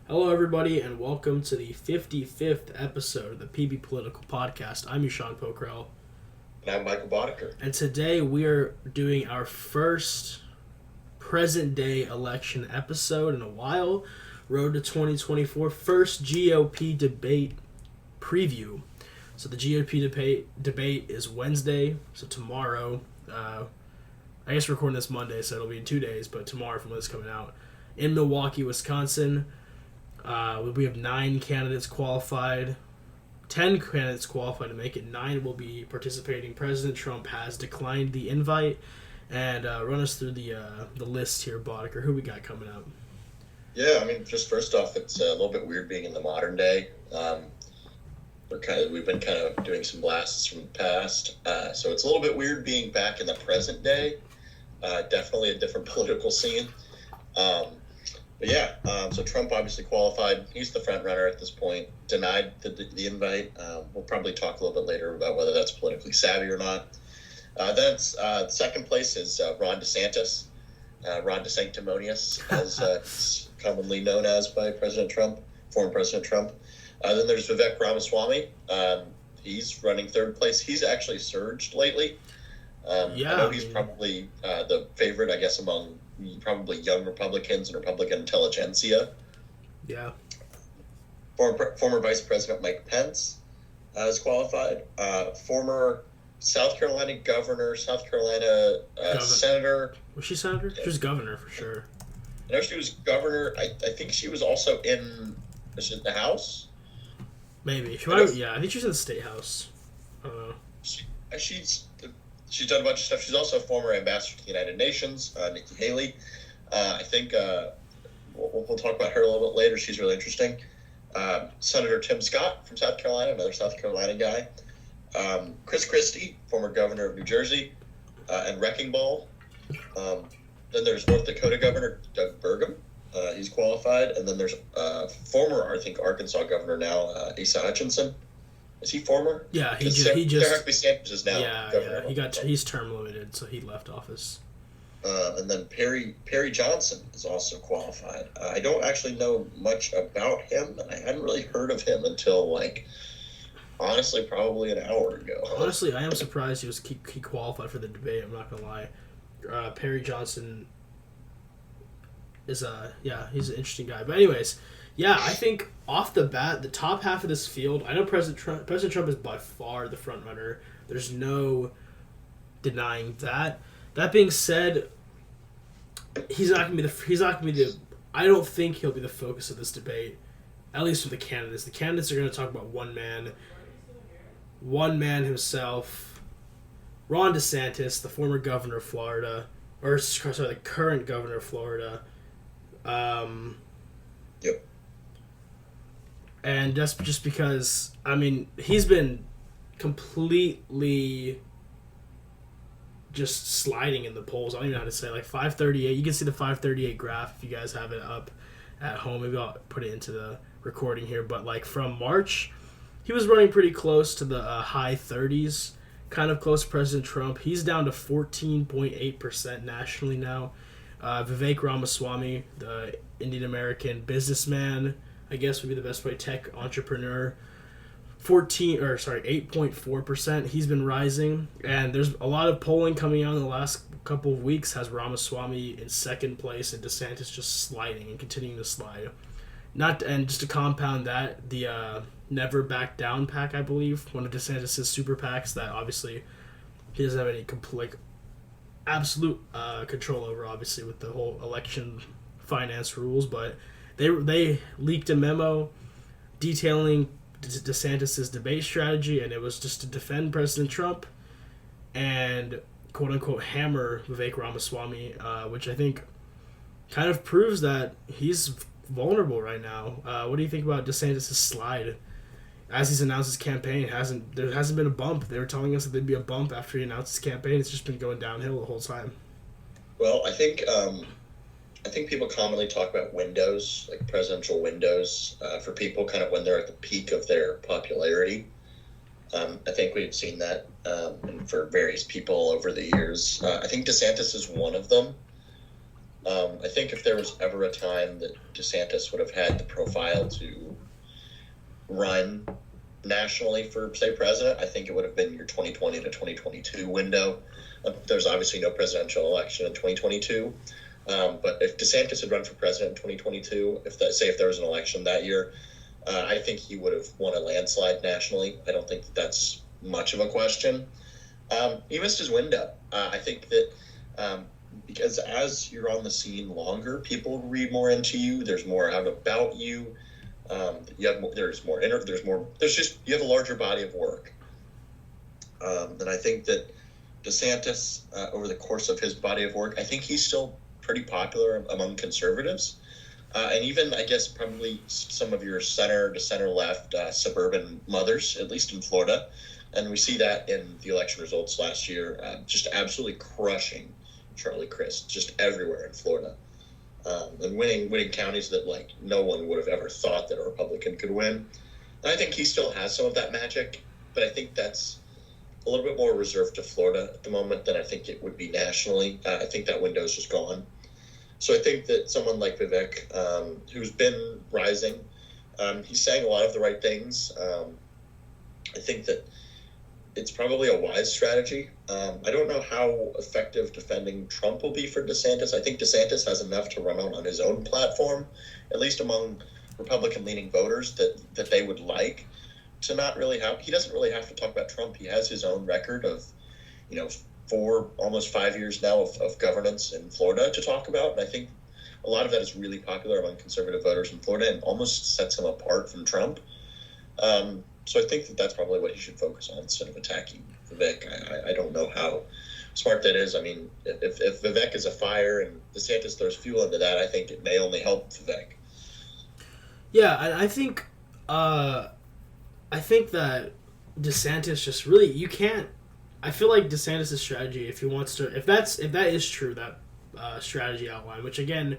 Hello, everybody, and welcome to the 55th episode of the PB Political Podcast. I'm Eshan Pokrell. And I'm Michael Boddicker. And today we are doing our first present-day election episode in a while. Road to 2024, first GOP debate preview. So the GOP debate is Wednesday, so tomorrow. I guess we're recording this Monday, so it'll be in 2 days, but tomorrow from when it's coming out. In Milwaukee, Wisconsin. We have 9 candidates qualified. 10 candidates qualified to make it. 9 will be participating. President Trump has declined the invite. And run us through the list here, Boddicker. Who we got coming up? Yeah, I mean, just first off, it's a little bit weird being in the modern day. We've been kind of doing some blasts from the past, so it's a little bit weird being back in the present day. Definitely a different political scene. So Trump obviously qualified. He's the front runner at this point. Denied the invite. We'll probably talk a little bit later about whether that's politically savvy or not. Second place is Ron DeSantis. Ron DeSanctimonious, as it's commonly known as by President Trump, former President Trump. Then there's Vivek Ramaswamy. He's running third place. He's actually surged lately. I know he's probably the favorite, I guess, among probably young Republicans and Republican intelligentsia. Yeah. Former Vice President Mike Pence is qualified. Former South Carolina governor, senator. Was she senator? She was governor for sure. I know she was governor. I think she was also in the House. Maybe. I think she was in the State House. I don't know. She's done a bunch of stuff. She's also a former ambassador to the United Nations, Nikki Haley. I think we'll talk about her a little bit later. She's really interesting. Senator Tim Scott from South Carolina, another South Carolina guy. Chris Christie, former governor of New Jersey, and Wrecking Ball. Then there's North Dakota Governor Doug Burgum. He's qualified. And then there's former, I think, Arkansas governor now, Asa Hutchinson. Is he former? Yeah, he just. Huckabee Sanders is now governor. He's term limited, so he left office. And then Perry Johnson is also qualified. I don't actually know much about him, and I hadn't really heard of him until honestly, probably an hour ago. Honestly, I am surprised he qualified for the debate. I'm not gonna lie. Perry Johnson is he's an interesting guy. But anyways. Yeah, I think off the bat, the top half of this field, I know President Trump is by far the front runner. There's no denying that. That being said, he's not gonna be the. I don't think he'll be the focus of this debate, at least for the candidates. The candidates are going to talk about one man himself, Ron DeSantis, the former governor of Florida, the current governor of Florida. Yep. And just because, I mean, he's been completely just sliding in the polls. I don't even know how to say, 538. You can see the 538 graph if you guys have it up at home. Maybe I'll put it into the recording here. But, from March, he was running pretty close to the high 30s, kind of close to President Trump. He's down to 14.8% nationally now. Vivek Ramaswamy, the Indian-American businessman, I guess would be the best way, tech entrepreneur, 8.4%. He's been rising, and there's a lot of polling coming out in the last couple of weeks has Ramaswamy in second place and DeSantis just sliding and continuing to slide. And just to compound that, the Never Back Down PAC, I believe, one of DeSantis' super PACs that obviously he doesn't have any absolute control over, obviously, with the whole election finance rules, but they leaked a memo detailing DeSantis' debate strategy, and it was just to defend President Trump and quote-unquote hammer Vivek Ramaswamy, which I think kind of proves that he's vulnerable right now. What do you think about DeSantis' slide? As he's announced his campaign, there hasn't been a bump. They were telling us that there'd be a bump after he announced his campaign. It's just been going downhill the whole time. Well, I think people commonly talk about windows, like presidential windows, for people kind of when they're at the peak of their popularity. I think we've seen that and for various people over the years. I think DeSantis is one of them. I think if there was ever a time that DeSantis would have had the profile to run nationally for, say, president, I think it would have been your 2020 to 2022 window. There's obviously no presidential election in 2022. But if DeSantis had run for president in 2022, if there was an election that year, I think he would have won a landslide nationally. I don't think that's much of a question. He missed his window. I think that because as you're on the scene longer, people read more into you. There's more out about you. You have more, you have a larger body of work. And I think that DeSantis, over the course of his body of work, I think he's still pretty popular among conservatives. And even, I guess, probably some of your center to center left suburban mothers, at least in Florida. And we see that in the election results last year, just absolutely crushing Charlie Crist, just everywhere in Florida. And winning counties that, like, no one would have ever thought that a Republican could win. And I think he still has some of that magic, but I think that's a little bit more reserved to Florida at the moment than I think it would be nationally. I think that window is just gone. So I think that someone like Vivek, who's been rising, he's saying a lot of the right things. I think that it's probably a wise strategy. I don't know how effective defending Trump will be for DeSantis. I think DeSantis has enough to run on his own platform, at least among Republican-leaning voters, that they would like to not really have. He doesn't really have to talk about Trump. He has his own record of, almost 5 years now of governance in Florida to talk about. And I think a lot of that is really popular among conservative voters in Florida and almost sets him apart from Trump. So I think that that's probably what he should focus on instead of attacking Vivek. I don't know how smart that is. I mean, if Vivek is a fire and DeSantis throws fuel into that, I think it may only help Vivek. Yeah, and I think that DeSantis just really, you can't. I feel like DeSantis' strategy, if that is true, that strategy outline, which again,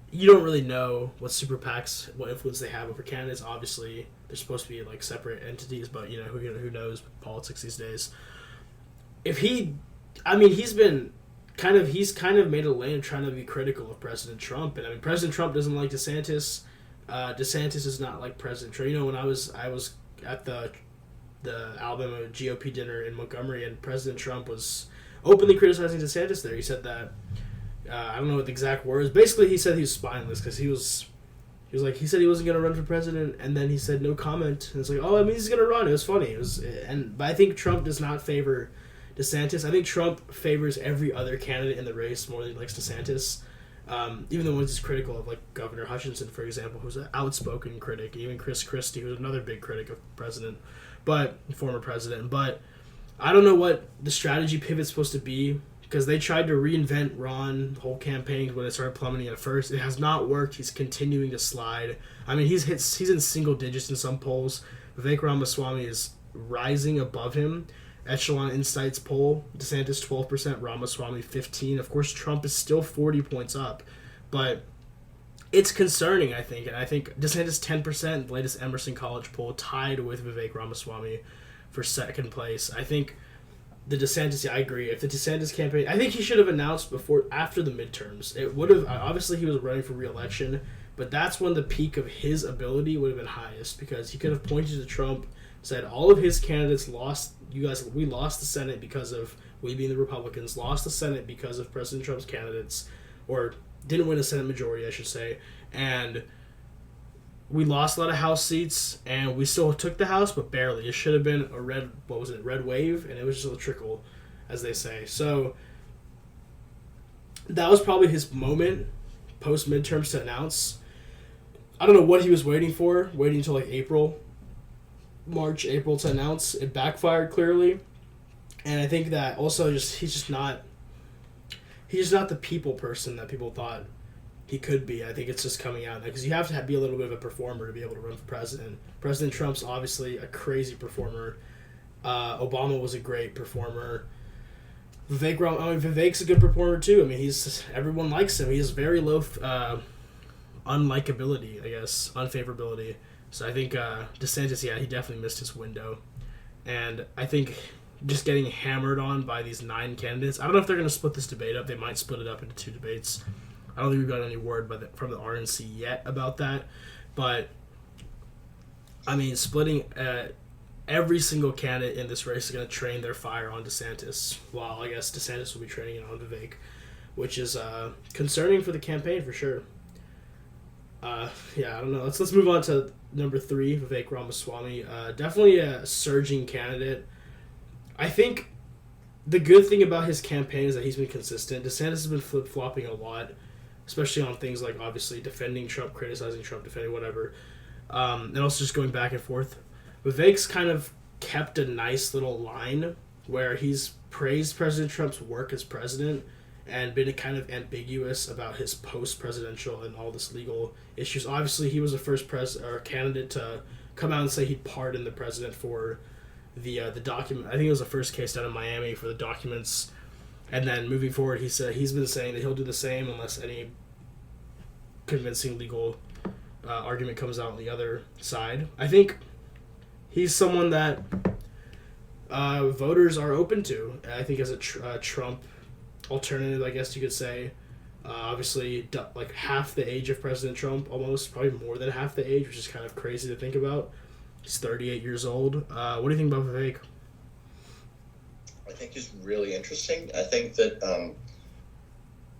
you don't really know what super PACs, what influence they have over candidates. Obviously, they're supposed to be like separate entities, but who knows politics these days. He's kind of made a lane trying to be critical of President Trump, and I mean President Trump doesn't like DeSantis. DeSantis is not like President Trump. When I was at the Alabama GOP dinner in Montgomery, and President Trump was openly criticizing DeSantis there. He said that I don't know what the exact words. Basically, he said he was spineless because he said he wasn't going to run for president, and then he said no comment. And it's like, oh, I mean, he's going to run. It was funny. But I think Trump does not favor DeSantis. I think Trump favors every other candidate in the race more than he likes DeSantis. Even the ones he's critical of, like Governor Hutchinson, for example, who's an outspoken critic. Even Chris Christie, who's another big critic of former president. But I don't know what the strategy pivot's supposed to be, because they tried to reinvent Ron the whole campaign when it started plummeting at first. It has not worked. He's continuing to slide. I mean, he's in single digits in some polls. Vivek Ramaswamy is rising above him. Echelon Insights poll, DeSantis 12%, Ramaswamy 15%. Of course, Trump is still 40 points up, but it's concerning, I think. And I think DeSantis 10%, the latest Emerson College poll, tied with Vivek Ramaswamy for second place. I think the DeSantis, I agree. If the DeSantis campaign, I think he should have announced after the midterms. It would have, obviously he was running for re-election, but that's when the peak of his ability would have been highest, because he could have pointed to Trump, said all of his candidates lost. We lost the Senate because of, we being the Republicans, lost the Senate because of President Trump's candidates, or didn't win a Senate majority, I should say, and we lost a lot of House seats, and we still took the House, but barely. It should have been a red wave, and it was just a trickle, as they say. So that was probably his moment, post-midterms, to announce. I don't know what he was waiting until like March, April to announce. It backfired, clearly. And I think that also he's just not the people person that people thought he could be. I think it's just coming out, because you have to be a little bit of a performer to be able to run for president. President Trump's obviously a crazy performer. Obama was a great performer. Vivek's a good performer too. I mean, everyone likes him. He has very low unlikability, I guess, unfavorability. So I think DeSantis, he definitely missed his window. And I think just getting hammered on by these 9 candidates. I don't know if they're going to split this debate up. They might split it up into 2 debates. I don't think we've got any word from the RNC yet about that. But, I mean, splitting every single candidate in this race is going to train their fire on DeSantis, while I guess DeSantis will be training it on Vivek, which is concerning for the campaign for sure. I don't know. Let's move on to number 3, Vivek Ramaswamy. Definitely a surging candidate. I think the good thing about his campaign is that he's been consistent. DeSantis has been flip-flopping a lot, especially on things like, obviously, defending Trump, criticizing Trump, defending whatever, and also just going back and forth. Vivek's kind of kept a nice little line where he's praised President Trump's work as president and been kind of ambiguous about his post-presidential and all this legal issues. Obviously, he was the first candidate to come out and say he'd pardon the president for the document. I think it was the first case down in Miami for the documents. And then moving forward, he's been saying that he'll do the same unless any convincing legal argument comes out on the other side. I think he's someone that voters are open to. I think as a Trump alternative, I guess you could say. Obviously, like half the age of President Trump, almost, probably more than half the age, which is kind of crazy to think about. He's 38 years old. What do you think about Vivek? I think he's really interesting. I think that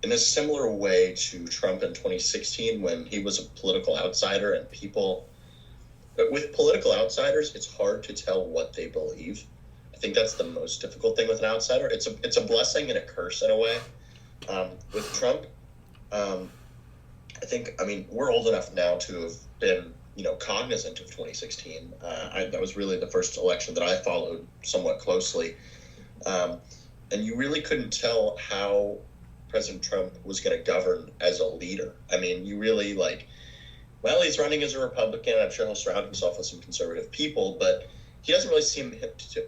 in a similar way to Trump in 2016, when he was a political outsider and but with political outsiders, it's hard to tell what they believe. I think that's the most difficult thing with an outsider. It's a blessing and a curse in a way. With Trump, I mean, we're old enough now to have been, cognizant of 2016. That was really the first election that I followed somewhat closely. And you really couldn't tell how President Trump was going to govern as a leader. I mean, you really he's running as a Republican. I'm sure he'll surround himself with some conservative people, but he doesn't really seem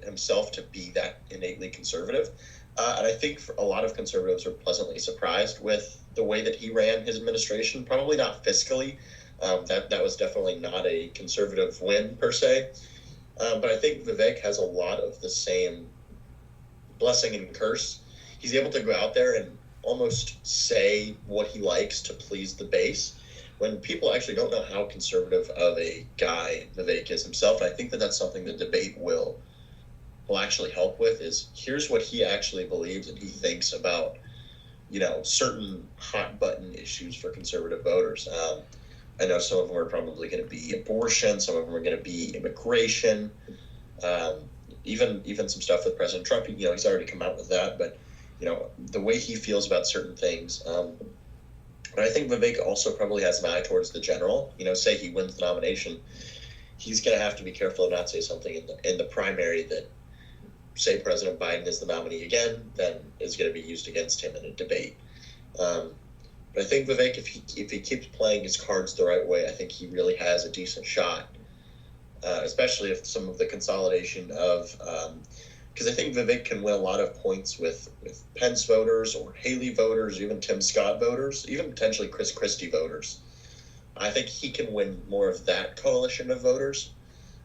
himself to be that innately conservative. And I think a lot of conservatives are pleasantly surprised with the way that he ran his administration. Probably not fiscally. That was definitely not a conservative win per se. But I think Vivek has a lot of the same blessing and curse. He's able to go out there and almost say what he likes to please the base, when people actually don't know how conservative of a guy Vivek is himself. And I think that that's something the debate will actually help with, is here's what he actually believes and he thinks about, certain hot button issues for conservative voters. I know some of them are probably going to be abortion, some of them are going to be immigration, even some stuff with President Trump. He's already come out with that, but the way he feels about certain things. But I think Vivek also probably has an eye towards the general. Say he wins the nomination, he's going to have to be careful to not say something in the primary that, say President Biden is the nominee again, then is going to be used against him in a debate. But I think Vivek, if he keeps playing his cards the right way, I think he really has a decent shot, especially if some of the consolidation of because I think Vivek can win a lot of points with Pence voters or Haley voters, or even Tim Scott voters, even potentially Chris Christie voters. I think he can win more of that coalition of voters,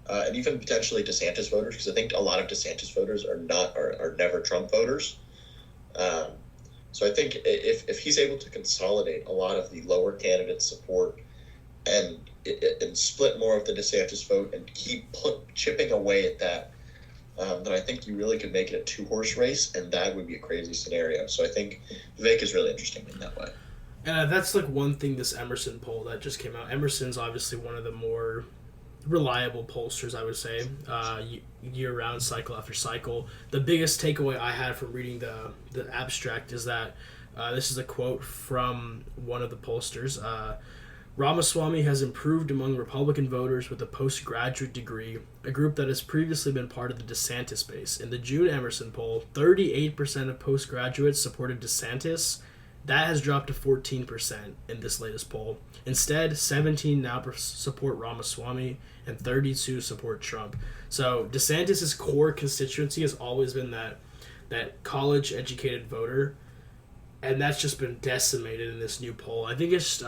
and even potentially DeSantis voters, because I think a lot of DeSantis voters are never Trump voters. So I think if he's able to consolidate a lot of the lower candidate support and split more of the DeSantis vote and keep chipping away at that, then I think you really could make it a 2-horse race, and that would be a crazy scenario. So I think Vivek is really interesting in that way. And that's one thing, this Emerson poll that just came out. Emerson's obviously one of the more reliable pollsters, I would say, year-round, cycle after cycle. The biggest takeaway I had from reading the abstract is that this is a quote from one of the pollsters. Ramaswamy has improved among Republican voters with a postgraduate degree, a group that has previously been part of the DeSantis base. In the June Emerson poll, 38% of postgraduates supported DeSantis. That has dropped to 14% in this latest poll. Instead, 17 now support Ramaswamy and 32 support Trump. So DeSantis' core constituency has always been that college-educated voter, and that's just been decimated in this new poll. I think it's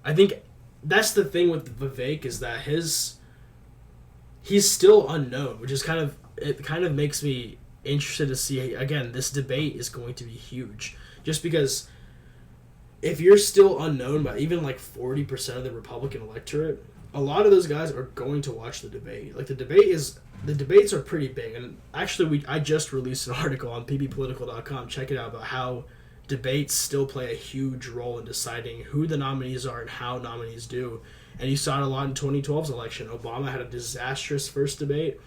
I think that's the thing with Vivek, is that he's still unknown, which is kind of makes me interested to see. Again, this debate is going to be huge, just because if you're still unknown by even like 40% of the Republican electorate, a lot of those guys are going to watch the debate. Like the debates are pretty big, and actually I just released an article on pppolitical.com. Check it out about how debates still play a huge role in deciding who the nominees are and how nominees do. And you saw it a lot in 2012's election. Obama had a disastrous first debate.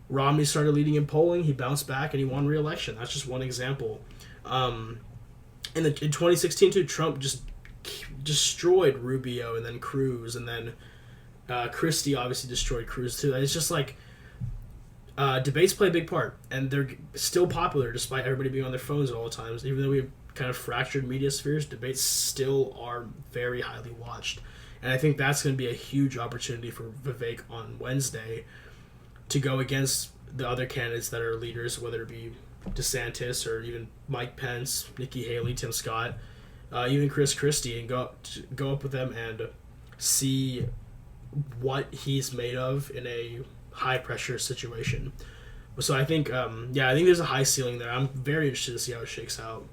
Romney started leading in polling. He bounced back and he won re-election. That's just one example. In 2016 too, Trump just destroyed Rubio and then Cruz, and then Christie obviously destroyed Cruz too. It's just like debates play a big part, and they're still popular despite everybody being on their phones at all times. Even though we have kind of fractured media spheres, debates still are very highly watched. And I think that's going to be a huge opportunity for Vivek on Wednesday to go against the other candidates that are leaders, whether it be DeSantis or even Mike Pence, Nikki Haley, Tim Scott, even Chris Christie, and go up with them and see what he's made of in a high pressure situation. So I think, I think there's a high ceiling there. I'm very interested to see how it shakes out.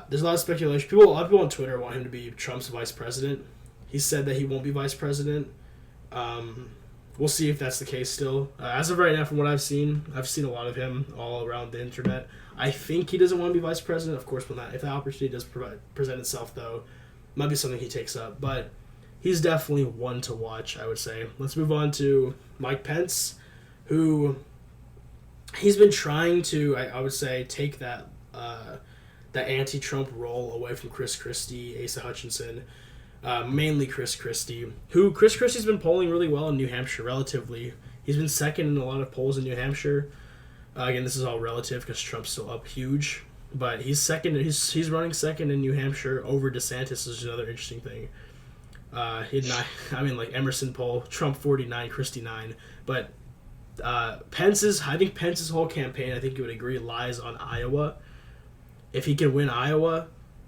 There's a lot of speculation. A lot of people on Twitter want him to be Trump's vice president. He said that he won't be vice president. We'll see if that's the case still. As of right now, from what I've seen a lot of him all around the internet. I think he doesn't want to be vice president. Of course, if that opportunity does present itself, though, it might be something he takes up. But he's definitely one to watch, I would say. Let's move on to Mike Pence, who he's been trying to, I would say, take that anti-Trump role away from Chris Christie, Asa Hutchinson, mainly Chris Christie, who Chris Christie's been polling really well in New Hampshire, relatively. He's been second in a lot of polls in New Hampshire. Again, this is all relative because Trump's still up huge, but he's second. He's running second in New Hampshire over DeSantis, is another interesting thing. Emerson poll, Trump 49, Christie 9, but I think Pence's whole campaign, I think you would agree, lies on Iowa. If he can win Iowa,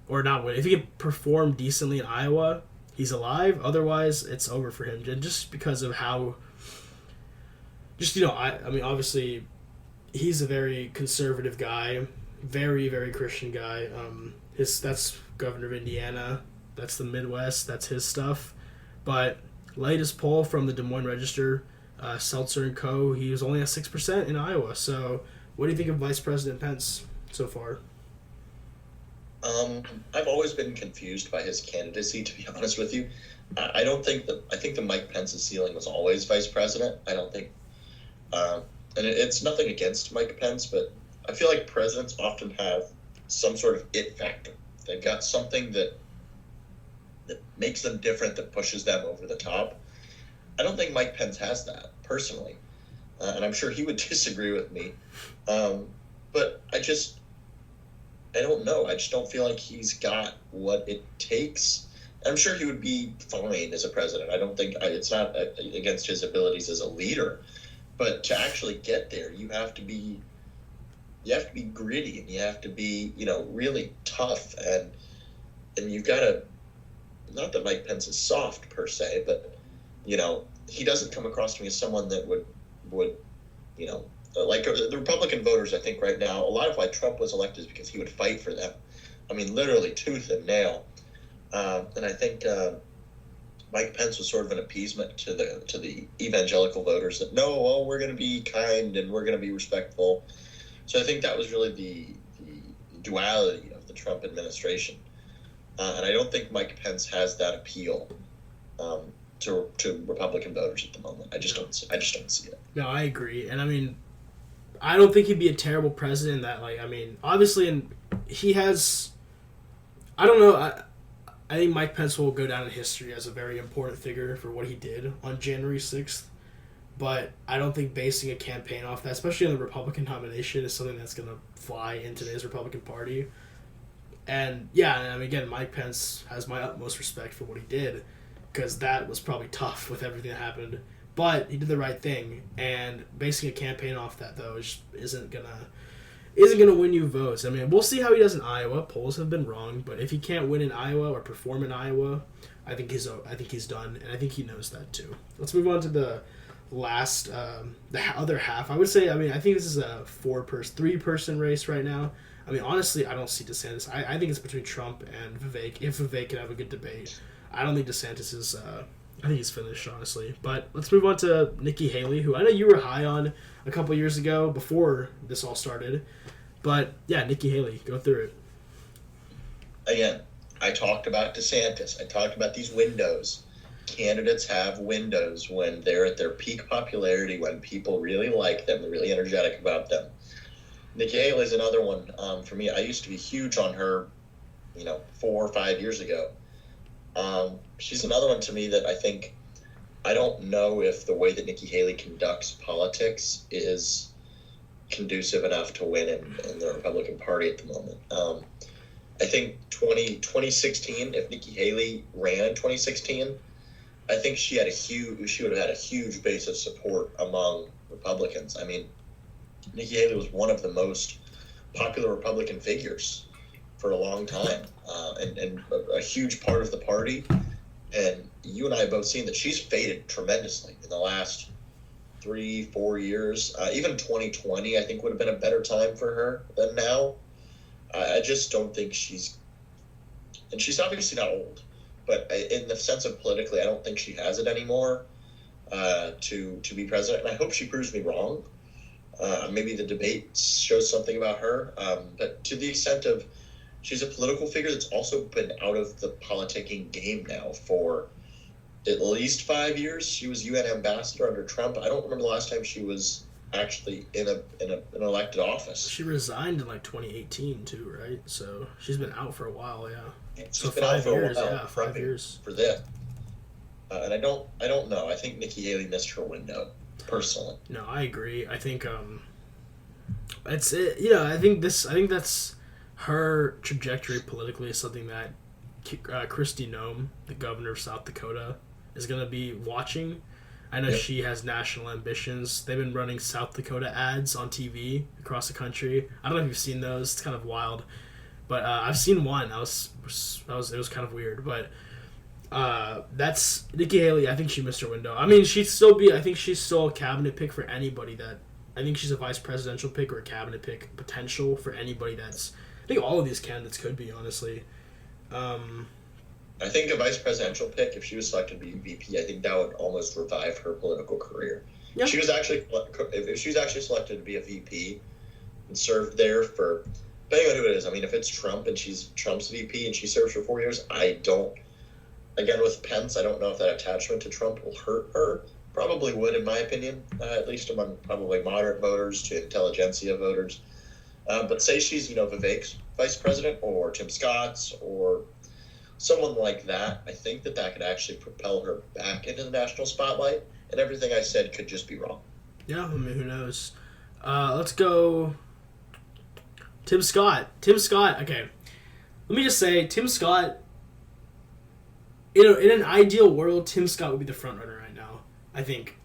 or not win, if he can perform decently in Iowa, he's alive. Otherwise, it's over for him. Just because of how, obviously, he's a very conservative guy, very, very Christian guy. That's governor of Indiana. That's the Midwest. That's his stuff. But latest poll from the Des Moines Register, Seltzer and Co., he was only at 6% in Iowa. So what do you think of Vice President Pence so far? I've always been confused by his candidacy, to be honest with you. I think that Mike Pence's ceiling was always vice president. I don't think, and it's nothing against Mike Pence, but I feel like presidents often have some sort of it factor. They've got something that makes them different, that pushes them over the top. I don't think Mike Pence has that, personally. And I'm sure he would disagree with me. But I don't know. I just don't feel like he's got what it takes. I'm sure he would be fine as a president. I don't think it's not against his abilities as a leader, but to actually get there, you have to be gritty, and you have to be, really tough, and you've got to. Not that Mike Pence is soft per se, but he doesn't come across to me as someone that would like the Republican voters. I think right now, a lot of why Trump was elected is because he would fight for them. I mean, literally tooth and nail. And I think Mike Pence was sort of an appeasement to the evangelical voters that we're going to be kind and we're going to be respectful. So I think that was really the duality of the Trump administration. And I don't think Mike Pence has that appeal to Republican voters at the moment. I just don't see it. No, I agree, and I mean, I don't think he'd be a terrible president. Obviously, and he has. I don't know. I think Mike Pence will go down in history as a very important figure for what he did on January 6th. But I don't think basing a campaign off that, especially on the Republican nomination, is something that's going to fly in today's Republican Party. And again, Mike Pence has my utmost respect for what he did, because that was probably tough with everything that happened. But he did the right thing, and basing a campaign off that, though, isn't gonna win you votes. I mean, we'll see how he does in Iowa. Polls have been wrong, but if he can't win in Iowa or perform in Iowa, I think he's done, and I think he knows that too. Let's move on to the last, the other half. I would say, I think this is a 3-person race right now. I mean, honestly, I don't see DeSantis. I think it's between Trump and Vivek. If Vivek can have a good debate, I don't think DeSantis is. I think he's finished, honestly. But let's move on to Nikki Haley, who I know you were high on a couple years ago before this all started. But yeah, Nikki Haley, go through it. Again, I talked about DeSantis. I talked about these windows. Candidates have windows when they're at their peak popularity, when people really like them, they're really energetic about them. Nikki Haley is another one for me. I used to be huge on her, 4 or 5 years ago. She's another one to me that I don't know if the way that Nikki Haley conducts politics is conducive enough to win in the Republican Party at the moment. I think 2016, if Nikki Haley ran in 2016, I think she would have had a huge base of support among Republicans. I mean, Nikki Haley was one of the most popular Republican figures for a long time, and a huge part of the party. And you and I have both seen that she's faded tremendously in the last 3-4 years. Even 2020, I think, would have been a better time for her than now. I just don't think she's obviously not old, but in the sense of politically, I don't think she has it anymore to be president. And I hope she proves me wrong. Maybe the debate shows something about her. But to the extent of she's a political figure that's also been out of the politicking game now for at least 5 years. She was UN ambassador under Trump. I don't remember the last time she was actually in an elected office. She resigned in 2018 too, right? So she's been out for a while, yeah. She's been out for 5 years, a while, yeah, 5 years for this. And I don't know. I think Nikki Haley missed her window, personally. No, I agree. I think it's it. Yeah, I think that's her trajectory politically is something that Kristi Noem, the governor of South Dakota, is going to be watching. I know she has national ambitions. They've been running South Dakota ads on TV across the country. I don't know if you've seen those. It's kind of wild, but I've seen one. It was kind of weird, but that's Nikki Haley. I think she missed her window. I mean, I think she's still a cabinet pick for anybody that. I think she's a vice presidential pick or a cabinet pick potential for anybody that's. I think all of these candidates could be, honestly. I think a vice presidential pick, if she was selected to be VP, I think that would almost revive her political career. Yeah. If she was actually selected to be a VP and served there for, depending on who it is. I mean, if it's Trump and she's Trump's VP and she serves for 4 years, again with Pence, I don't know if that attachment to Trump will hurt her. Probably would, in my opinion, at least among probably moderate voters to intelligentsia voters. But say she's, Vivek's vice president or Tim Scott's or someone like that, I think that could actually propel her back into the national spotlight, and everything I said could just be wrong. Yeah, I mean, who knows? Let's go Tim Scott. Okay. Let me just say, Tim Scott, in an ideal world, Tim Scott would be the front runner right now. I think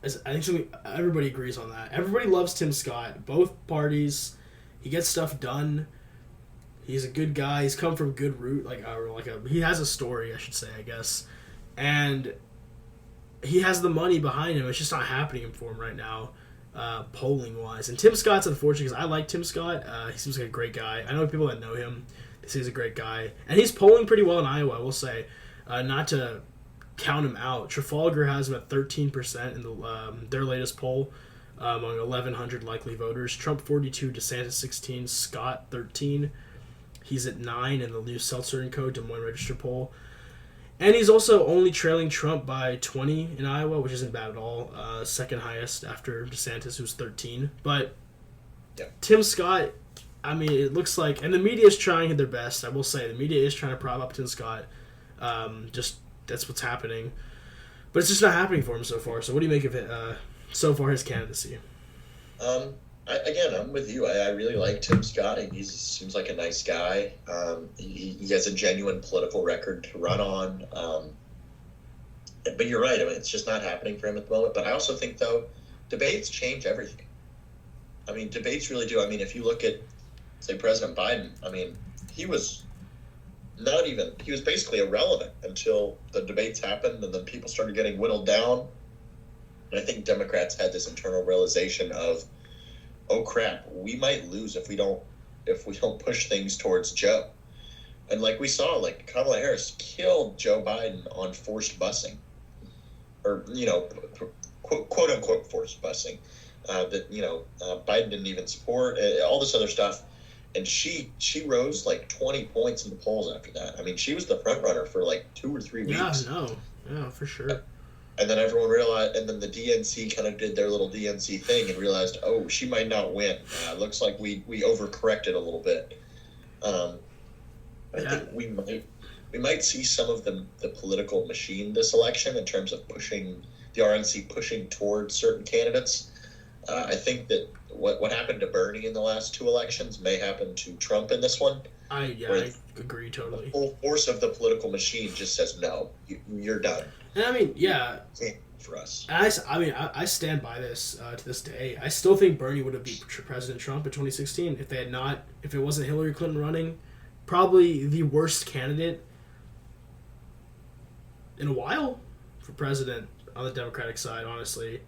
everybody agrees on that. Everybody loves Tim Scott. Both parties. He gets stuff done. He's a good guy. He's come from good root, he has a story, I should say, I guess, and he has the money behind him. It's just not happening for him right now, polling wise. And Tim Scott's unfortunate because I like Tim Scott. He seems like a great guy. I know people that know him. They say he's a great guy, and he's polling pretty well in Iowa. I will say, not to count him out. Trafalgar has him at 13% in their latest poll. Among 1,100 likely voters. Trump 42, DeSantis 16, Scott 13. He's at 9 in the new Seltzer & Co. Des Moines Register poll. And he's also only trailing Trump by 20 in Iowa, which isn't bad at all. Second highest after DeSantis, who's 13. But Tim Scott, I mean, it looks like... And the media is trying their best, I will say. The media is trying to prop up Tim Scott. That's what's happening. But it's just not happening for him so far. So what do you make of it, so far, his candidacy? I'm with you. I really like Tim Scott. He seems like a nice guy. He has a genuine political record to run on. But you're right. I mean, it's just not happening for him at the moment. But I also think, though, debates change everything. I mean, debates really do. I mean, if you look at, say, President Biden, I mean, he was basically irrelevant until the debates happened and then people started getting whittled down. And I think Democrats had this internal realization of, oh crap, we might lose if we don't if we don't push things towards Joe. And like we saw, like Kamala Harris killed Joe Biden on forced busing, or quote unquote forced busing. Biden didn't even support all this other stuff, and she rose like 20 points in the polls after that. I mean, she was the front runner for like 2 or 3 weeks. Yeah, for sure. And then everyone realized, and then the DNC kind of did their little DNC thing and realized, oh, she might not win. Looks like we overcorrected a little bit. I think we might see some of the political machine this election in terms of pushing the RNC pushing towards certain candidates. I think that what happened to Bernie in the last 2 elections may happen to Trump in this one. I agree totally. The full force of the political machine just says no, you're done. And I mean, yeah. For us. I stand by this to this day. I still think Bernie would have beat President Trump in 2016 if it wasn't Hillary Clinton running. Probably the worst candidate in a while for president on the Democratic side, honestly.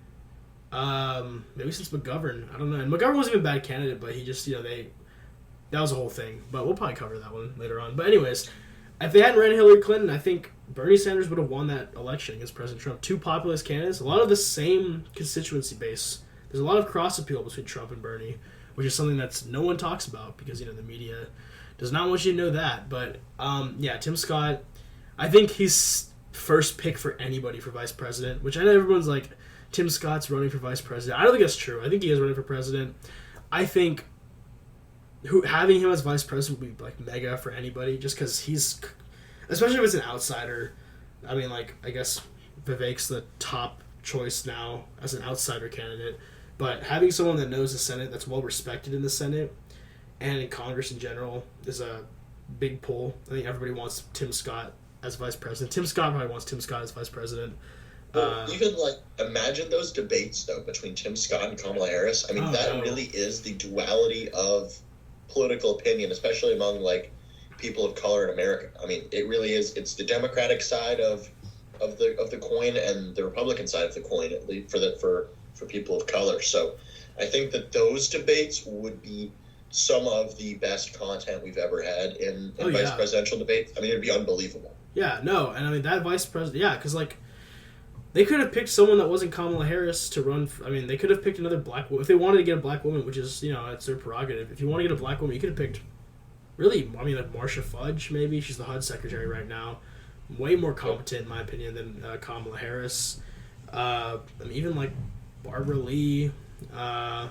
Maybe since McGovern. I don't know. And McGovern wasn't even a bad candidate, but he just, that was a whole thing. But we'll probably cover that one later on. But anyways, if they hadn't ran Hillary Clinton, I think Bernie Sanders would have won that election against President Trump. 2 populist candidates, a lot of the same constituency base. There's a lot of cross appeal between Trump and Bernie, which is something that's no one talks about because, the media does not want you to know that. But, Tim Scott, I think he's first pick for anybody for vice president, which I know everyone's like, Tim Scott's running for vice president. I don't think that's true. I think he is running for president. I think having him as vice president would be like mega for anybody, just because he's, especially if it's an outsider. I mean, like, I guess Vivek's the top choice now as an outsider candidate, but having someone that knows the Senate, that's well respected in the Senate and in Congress in general, is a big pull. I think everybody wants Tim Scott as vice president. Tim Scott probably wants Tim Scott as vice president. Even imagine those debates though between Tim Scott and Kamala Harris. I mean, really is the duality of political opinion, especially among people of color in America. I mean, it really is. It's the Democratic side of the coin and the Republican side of the coin, at least for people of color. So, I think that those debates would be some of the best content we've ever had in vice presidential debates. I mean, it'd be unbelievable. Yeah, no, and I mean that vice president. Because they could have picked someone that wasn't Kamala Harris to run. They could have picked another black woman if they wanted to get a black woman, which is it's their prerogative. If you want to get a black woman, you could have picked Marcia Fudge. Maybe she's the HUD secretary right now, way more competent in my opinion than Kamala Harris. Even Barbara Lee. I'm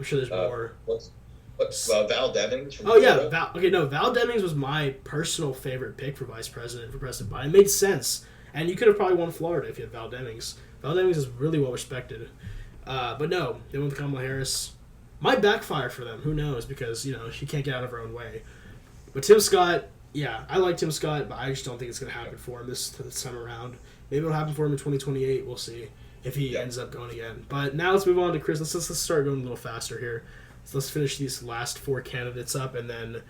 sure there's more. Val Demings? Val Demings was my personal favorite pick for vice president for President Biden. It made sense. And you could have probably won Florida if you had Val Demings. Val Demings is really well respected. But no, they went with Kamala Harris. Might backfire for them. Who knows? Because, she can't get out of her own way. But Tim Scott, I like Tim Scott, but I just don't think it's going to happen for him this time around. Maybe it'll happen for him in 2028. We'll see if he ends up going again. But now let's move on to Chris. Let's start going a little faster here. So let's finish these last 4 candidates up, and then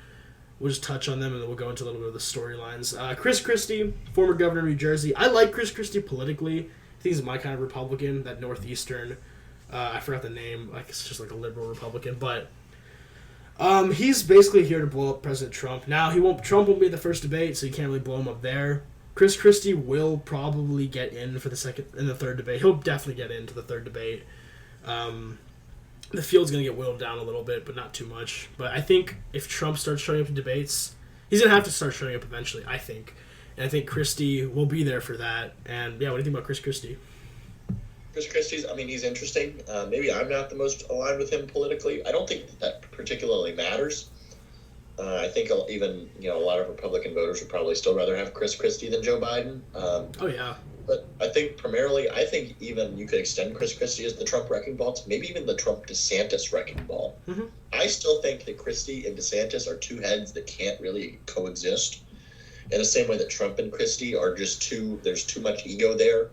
we'll just touch on them, and then we'll go into a little bit of the storylines. Chris Christie, former governor of New Jersey. I like Chris Christie politically. I think he's my kind of Republican, that Northeastern. I forgot the name. It's just like a liberal Republican. But he's basically here to blow up President Trump. Now, Trump won't be at the first debate, so you can't really blow him up there. Chris Christie will probably get in for the third debate. He'll definitely get into the third debate. The field's going to get whittled down a little bit, but not too much. But I think if Trump starts showing up in debates, he's going to have to start showing up eventually, I think. And I think Christie will be there for that. And, what do you think about Chris Christie? Chris Christie's, he's interesting. Maybe I'm not the most aligned with him politically. I don't think that particularly matters. I think even, a lot of Republican voters would probably still rather have Chris Christie than Joe Biden. But I think primarily, even you could extend Chris Christie as the Trump wrecking ball to maybe even the Trump DeSantis wrecking ball. Mm-hmm. I still think that Christie and DeSantis are 2 heads that can't really coexist. In the same way that Trump and Christie are just there's too much ego there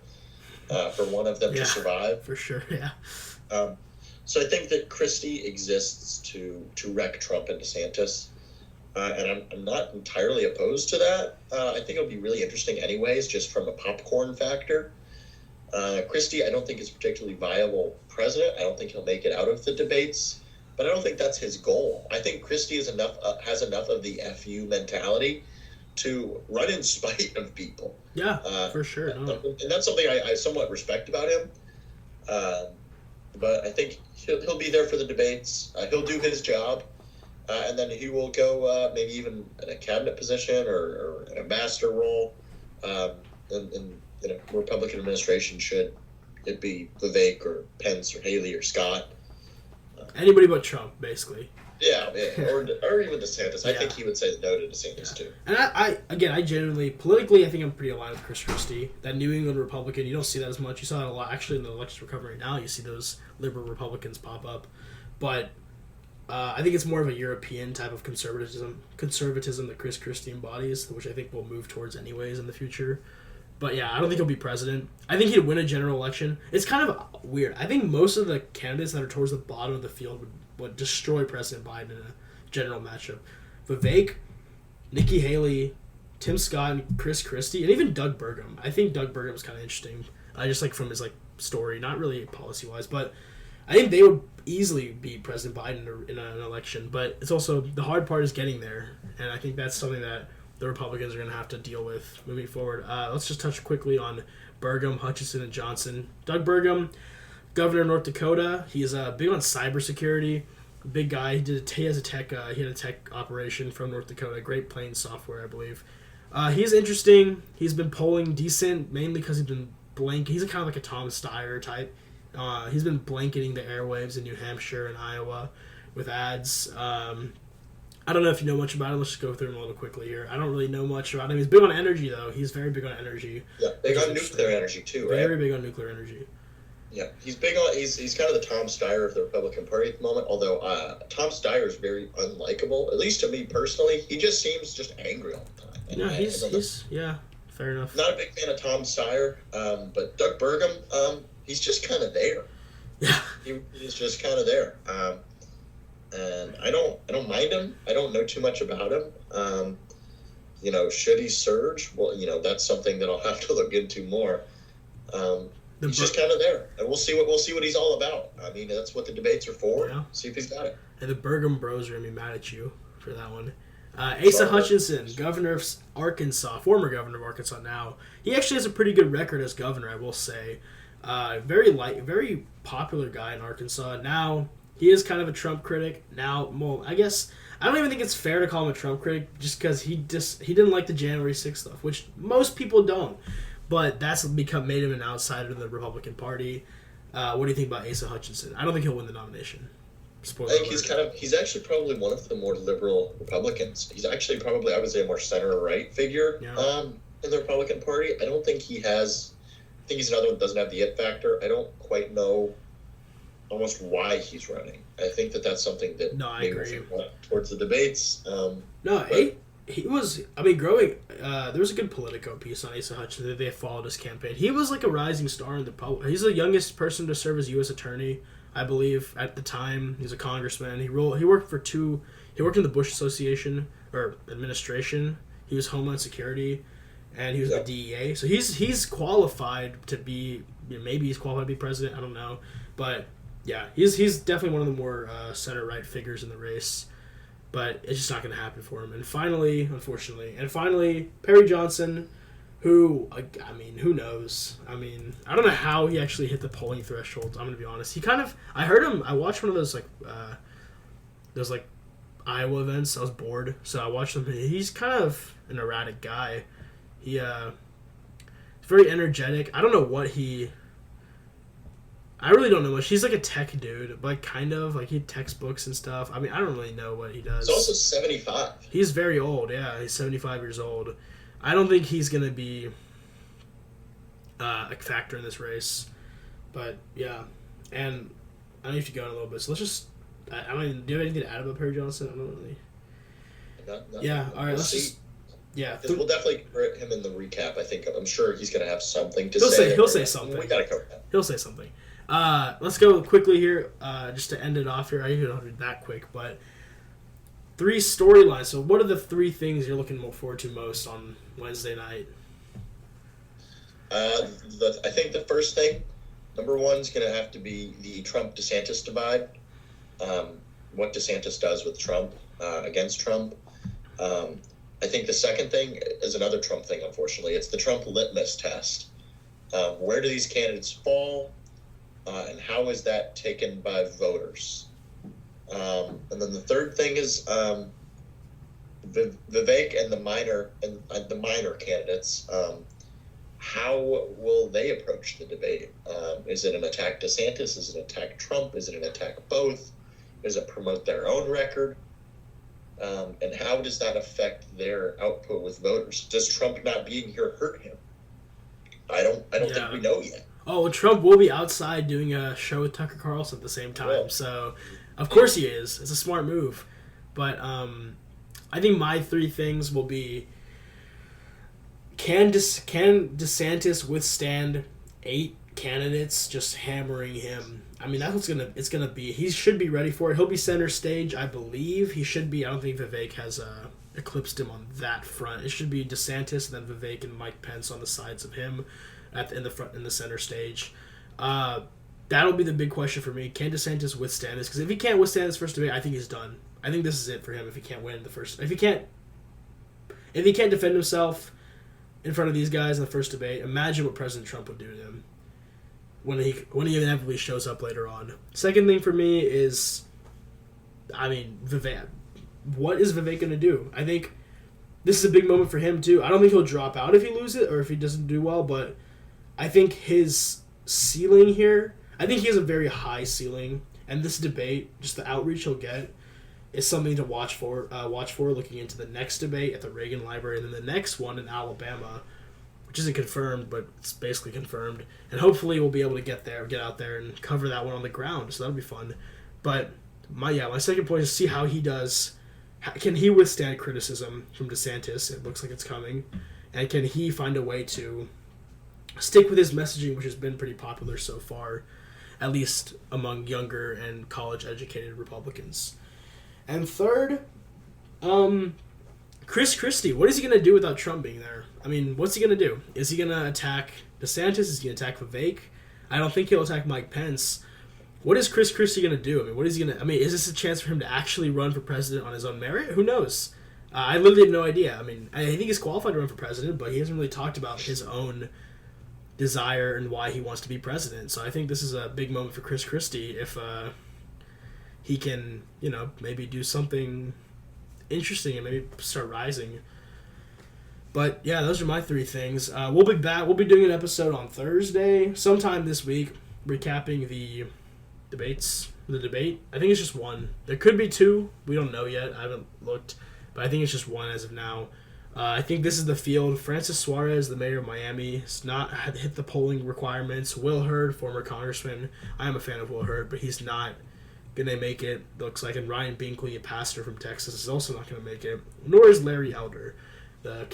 for one of them to survive. For sure, yeah. So I think that Christie exists to wreck Trump and DeSantis. And I'm not entirely opposed to that. I think it'll be really interesting anyways, just from a popcorn factor. Christie, I don't think is a particularly viable president. I don't think he'll make it out of the debates. but I don't think that's his goal. I think Christie has enough of the FU mentality to run in spite of people. Yeah, for sure. No. And that's something I somewhat respect about him. But I think he'll be there for the debates. He'll do his job, and then he will go maybe even in a cabinet position or in a master role. In a Republican administration, should it be Vivek or Pence or Haley or Scott. Anybody but Trump, basically. Yeah, or even DeSantis. I think he would say no to DeSantis too. And I genuinely, politically, I think I'm pretty aligned with Chris Christie. That New England Republican, you don't see that as much. You saw that a lot. Actually, in the elections we're covering right now, you see those liberal Republicans pop up. But I think it's more of a European type of conservatism that Chris Christie embodies, which I think we'll move towards anyways in the future. But yeah, I don't think he'll be president. I think he'd win a general election. It's kind of weird. I think most of the candidates that are towards the bottom of the field would destroy President Biden in a general matchup. Vivek, Nikki Haley, Tim Scott, and Chris Christie, and even Doug Burgum. I think Doug Burgum is kind of interesting. Just like from his story, not really policy wise, but I think they would easily beat President Biden in an election. But it's also the hard part is getting there, and I think that's something that the Republicans are going to have to deal with moving forward. Let's just touch quickly on Burgum, Hutchinson, and Johnson. Doug Burgum, governor of North Dakota. He's big on cybersecurity. Big guy. He had a tech operation from North Dakota. Great Plains software, I believe. He's interesting. He's been polling decent, mainly because he's been He's kind of like a Tom Steyer type. He's been blanketing the airwaves in New Hampshire and Iowa with ads. I don't know if you know much about him. Let's just go through him a little quickly here. I don't really know much about him. He's big on energy, though. He's very big on energy. Yeah, big on nuclear energy, too, right? Very big on nuclear energy. Yeah, he's big on. He's kind of the Tom Steyer of the Republican Party at the moment. Although Tom Steyer is very unlikable, at least to me personally. He just seems just angry all the time. And fair enough. Not a big fan of Tom Steyer, but Doug Burgum, he's just kind of there. Yeah, he's just kind of there. And I don't mind him. I don't know too much about him. Should he surge? Well, that's something that I'll have to look into more. He's just kind of there, and we'll see what he's all about. I mean, that's what the debates are for. Yeah. See if he's got it. And the Burgum Bros are gonna be mad at you for that one. Asa Hutchinson, governor of Arkansas, former governor of Arkansas. Now he actually has a pretty good record as governor, I will say. Very popular guy in Arkansas. Now he is kind of a Trump critic. Now, well, I guess I don't even think it's fair to call him a Trump critic just because he didn't like the January 6th stuff, which most people don't. But that's made him an outsider in the Republican Party. What do you think about Asa Hutchinson? I don't think he'll win the nomination. Spoiler I think he's actually probably one of the more liberal Republicans. He's actually probably, I would say, a more center-right figure in the Republican Party. I don't think he has. I think he's another one that doesn't have the it factor. I don't quite know almost why he's running. I think that's something that I agree. Towards the debates. He was. I mean, growing. There was a good Politico piece on Asa Hutchinson that they followed his campaign. He was like a rising star in the public. He's the youngest person to serve as U.S. attorney, I believe, at the time. He's a congressman. He worked for two. He worked in the Bush Association or administration. He was Homeland Security, and he was the DEA. So he's qualified to be. Maybe he's qualified to be president. I don't know, but yeah, he's definitely one of the more center right figures in the race. But it's just not going to happen for him. And finally, unfortunately, Perry Johnson, who, I mean, who knows? I mean, I don't know how he actually hit the polling thresholds. I'm going to be honest. I heard him. I watched one of those Iowa events. I was bored, so I watched him. He's kind of an erratic guy. He's very energetic. I don't know what I really don't know much. He's like a tech dude, but kind of like he textbooks and stuff. I mean, I don't really know what he does. He's also 75. He's very old. Yeah, he's 75 years old. I don't think he's gonna be a factor in this race. But yeah, and I need to go in a little bit. So let's just. I don't even. Do you have anything to add about Perry Johnson? I don't really. Yeah. All right. Let's just. Yeah. We'll definitely put him in the recap. I'm sure he's gonna have something to say. He'll say something. We gotta cover that. He'll say something. Let's go quickly here, just to end it off here. I don't know that quick, but 3 storylines. So what are the 3 things you're looking forward to most on Wednesday night? I think the first thing, number 1, is going to have to be the Trump-DeSantis divide. what DeSantis does with Trump, against Trump. I think the second thing is another Trump thing, unfortunately. It's the Trump litmus test. Where do these candidates fall, and how is that taken by voters? And then the third thing is Vivek and the minor candidates. How will they approach the debate? Is it an attack DeSantis? Is it an attack Trump? Is it an attack both? Does it promote their own record? And how does that affect their output with voters? Does Trump not being here hurt him? I don't think we know yet. Oh, well, Trump will be outside doing a show with Tucker Carlson at the same time, so of course he is. It's a smart move. But I think my three things will be: can DeSantis withstand 8 candidates just hammering him? I mean, that's what it's gonna be. He should be ready for it. He'll be center stage, I believe. He should be. I don't think Vivek has eclipsed him on that front. It should be DeSantis, then Vivek and Mike Pence on the sides of him, in the center stage. That'll be the big question for me. Can DeSantis withstand this? Because if he can't withstand this first debate, I think he's done. I think this is it for him. If he can't win the first, if he can't defend himself in front of these guys in the first debate, imagine what President Trump would do to him when he inevitably shows up later on. Second thing for me is, I mean, Vivek. What is Vivek going to do? I think this is a big moment for him, too. I don't think he'll drop out if he loses it or if he doesn't do well, but I think his ceiling here, I think he has a very high ceiling, and this debate, just the outreach he'll get, is something to watch for looking into the next debate at the Reagan Library, and then the next one in Alabama, which isn't confirmed, but it's basically confirmed. And hopefully we'll be able to get out there and cover that one on the ground, so that'll be fun. But my second point is to see how he does. Can he withstand criticism from DeSantis? It looks like it's coming. And can he find a way to stick with his messaging, which has been pretty popular so far, at least among younger and college-educated Republicans? And third, Chris Christie. What is he going to do without Trump being there? I mean, what's he going to do? Is he going to attack DeSantis? Is he going to attack Vivek? I don't think he'll attack Mike Pence. What is Chris Christie going to do? I mean, what is he going to... I mean, is this a chance for him to actually run for president on his own merit? Who knows? I literally have no idea. I mean, I think he's qualified to run for president, but he hasn't really talked about his own desire and why he wants to be president. So I think this is a big moment for Chris Christie if he can, maybe do something interesting and maybe start rising. But yeah, those are my three things. We'll be back. We'll be doing an episode on Thursday, sometime this week, recapping the debate. I think it's just one. There could be 2. We don't know yet. I haven't looked, but I think it's just one as of now. I think this is the field. Francis Suarez, the mayor of Miami, has not hit the polling requirements. Will Hurd, former congressman. I am a fan of Will Hurd, but he's not going to make it, looks like. And Ryan Binkley, a pastor from Texas, is also not going to make it. Nor is Larry Elder, the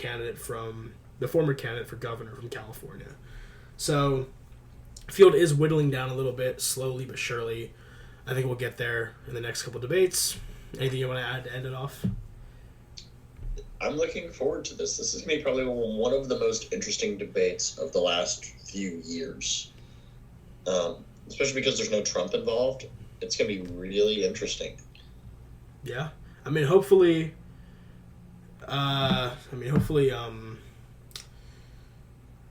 former candidate for governor from California. So field is whittling down a little bit, slowly but surely. I think we'll get there in the next couple debates. Anything you want to add to end it off? I'm looking forward to this. This is going to be probably one of the most interesting debates of the last few years. Especially because there's no Trump involved. It's going to be really interesting. Yeah. I mean, hopefully, no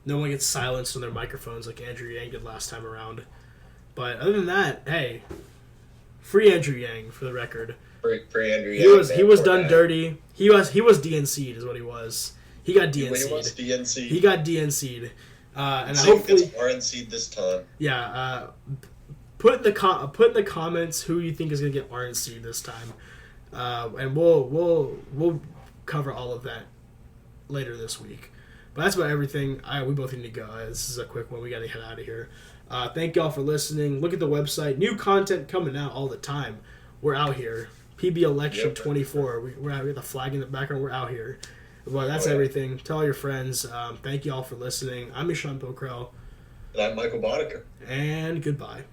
one gets silenced on their microphones like Andrew Yang did last time around. But other than that, hey, free Andrew Yang for the record. Free Andrew Yang. He was done dirty. He was DNC'd is what he was. He got DNC'd. He was DNC'd. He got DNC'd. And so hopefully gets RNC'd this time. Yeah. Put in the comments who you think is going to get RNC'd this time, and we'll cover all of that later this week. But that's about everything. We both need to go. This is a quick one. We got to head out of here. Thank y'all for listening. Look at the website. New content coming out all the time. We're out here. PB Election 24. We have the flag in the background. We're out here. Well, that's everything. Tell all your friends. Thank y'all for listening. I'm Eshan Pokral. And I'm Michael Boddicker. And goodbye.